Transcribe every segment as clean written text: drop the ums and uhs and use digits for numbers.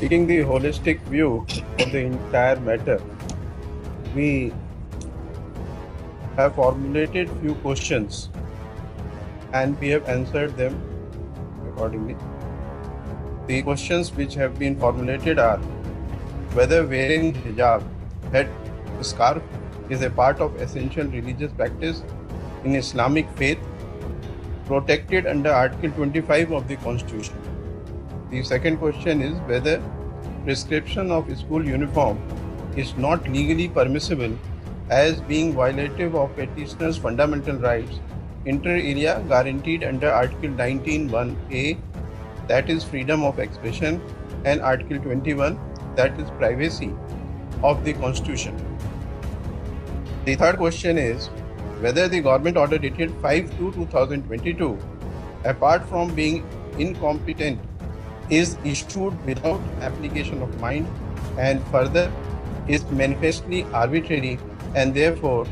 Taking the holistic view of the entire matter, we have formulated few questions and we have answered them accordingly. The questions which have been formulated are whether wearing hijab, head scarf, is a part of essential religious practice in Islamic faith protected under Article 25 of the Constitution. The second question is whether prescription of school uniform is not legally permissible as being violative of petitioner's fundamental rights inter alia guaranteed under Article 19(1)(a), that is freedom of expression, and Article 21, that is privacy of the Constitution. The third question is whether the government order dated 5/2/2022, apart from being incompetent, is issued without application of mind and further is manifestly arbitrary and therefore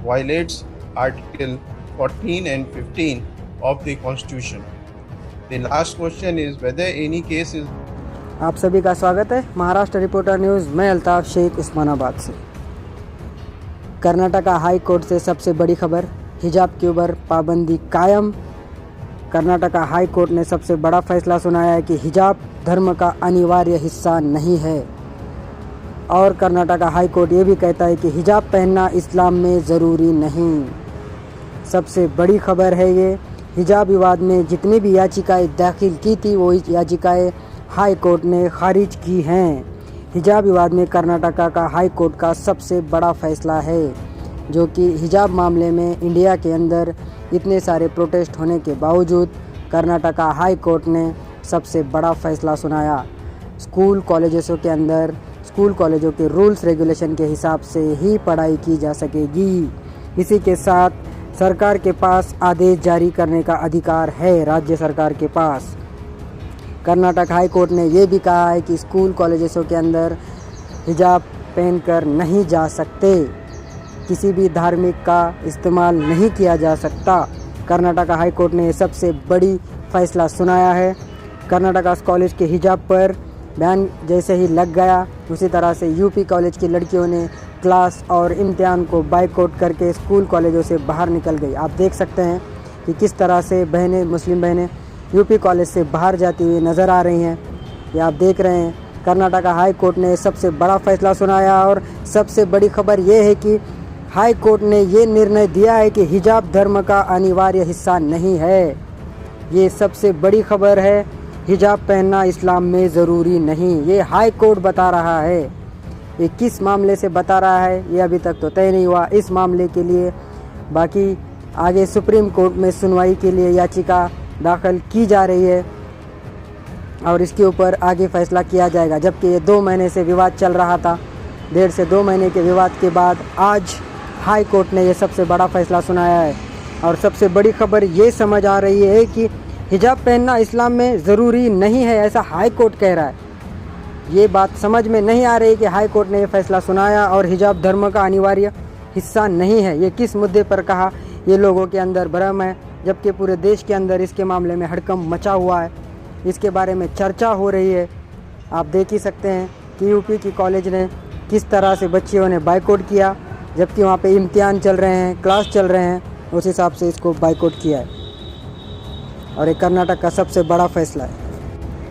violates Article 14 and 15 of the Constitution. The last question is whether any case is. आप सभी का स्वागत है Maharashtra reporter news. मैं अल्ताफ शेख उस्मानाबाद से। Karnataka high court से सबसे बड़ी खबर, हिजाब के ऊपर पाबंदी कायम। कर्नाटका हाई कोर्ट ने सबसे बड़ा फैसला सुनाया है कि हिजाब धर्म का अनिवार्य हिस्सा नहीं है। और कर्नाटका हाई कोर्ट ये भी कहता है कि हिजाब पहनना इस्लाम में ज़रूरी नहीं। सबसे बड़ी खबर है ये। हिजाब विवाद में जितनी भी याचिकाएं दाखिल की थी वो याचिकाएं हाई कोर्ट ने खारिज की हैं। हिजाब विवाद में कर्नाटका का हाई कोर्ट का सबसे बड़ा फैसला है, जो कि हिजाब मामले में इंडिया के अंदर इतने सारे प्रोटेस्ट होने के बावजूद कर्नाटका हाई कोर्ट ने सबसे बड़ा फैसला सुनाया। स्कूल कॉलेजों के अंदर स्कूल कॉलेजों के रूल्स रेगुलेशन के हिसाब से ही पढ़ाई की जा सकेगी। इसी के साथ सरकार के पास आदेश जारी करने का अधिकार है, राज्य सरकार के पास। कर्नाटक हाई कोर्ट ने ये भी कहा है कि स्कूल कॉलेजों के अंदर हिजाब पहनकर नहीं जा सकते, किसी भी धार्मिक का इस्तेमाल नहीं किया जा सकता। कर्नाटका हाई कोर्ट ने सबसे बड़ी फैसला सुनाया है। कर्नाटका कॉलेज के हिजाब पर बैन जैसे ही लग गया, उसी तरह से यूपी कॉलेज की लड़कियों ने क्लास और इम्तिहान को बाइकआउट करके स्कूल कॉलेजों से बाहर निकल गई। आप देख सकते हैं कि किस तरह से बहनें, मुस्लिम बहनें यूपी कॉलेज से बाहर जाती हुई नज़र आ रही हैं। ये आप देख रहे हैं। कर्नाटका हाई कोर्ट ने सबसे बड़ा फैसला सुनाया और सबसे बड़ी खबर ये है कि हाई कोर्ट ने ये निर्णय दिया है कि हिजाब धर्म का अनिवार्य हिस्सा नहीं है। ये सबसे बड़ी खबर है। हिजाब पहनना इस्लाम में ज़रूरी नहीं, ये हाई कोर्ट बता रहा है। ये किस मामले से बता रहा है ये अभी तक तो तय नहीं हुआ। इस मामले के लिए बाकी आगे सुप्रीम कोर्ट में सुनवाई के लिए याचिका दाखिल की जा रही है और इसके ऊपर आगे फैसला किया जाएगा। जबकि ये 2 महीने से विवाद चल रहा था। 1.5 से 2 महीने के विवाद के बाद आज हाई कोर्ट ने ये सबसे बड़ा फैसला सुनाया है। और सबसे बड़ी खबर ये समझ आ रही है कि हिजाब पहनना इस्लाम में ज़रूरी नहीं है, ऐसा हाई कोर्ट कह रहा है। ये बात समझ में नहीं आ रही कि हाई कोर्ट ने ये फैसला सुनाया और हिजाब धर्म का अनिवार्य हिस्सा नहीं है। ये किस मुद्दे पर कहा, ये लोगों के अंदर भ्रम है, जबकि पूरे देश के अंदर इसके मामले में हड़कंप मचा हुआ है। इसके बारे में चर्चा हो रही है। आप देख ही सकते हैं कि यूपी की कॉलेज ने किस तरह से बच्चियों ने बाइकआउट किया, जबकि वहाँ पे इम्तिहान चल रहे हैं, क्लास चल रहे हैं, उस हिसाब से इसको बाइकआउट किया है। और ये कर्नाटक का सबसे बड़ा फैसला है।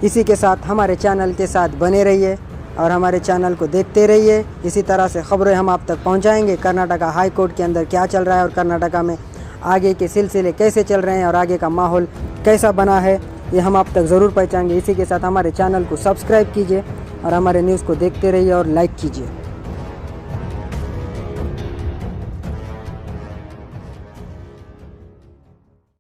इसी के साथ हमारे चैनल के साथ बने रहिए और हमारे चैनल को देखते रहिए। इसी तरह से ख़बरें हम आप तक पहुंचाएंगे। कर्नाटका हाई कोर्ट के अंदर क्या चल रहा है और कर्नाटका में आगे के सिलसिले कैसे चल रहे हैं और आगे का माहौल कैसा बना है, ये हम आप तक ज़रूर पहुंचाएंगे। इसी के साथ हमारे चैनल को सब्सक्राइब कीजिए और हमारे न्यूज़ को देखते रहिए और लाइक कीजिए।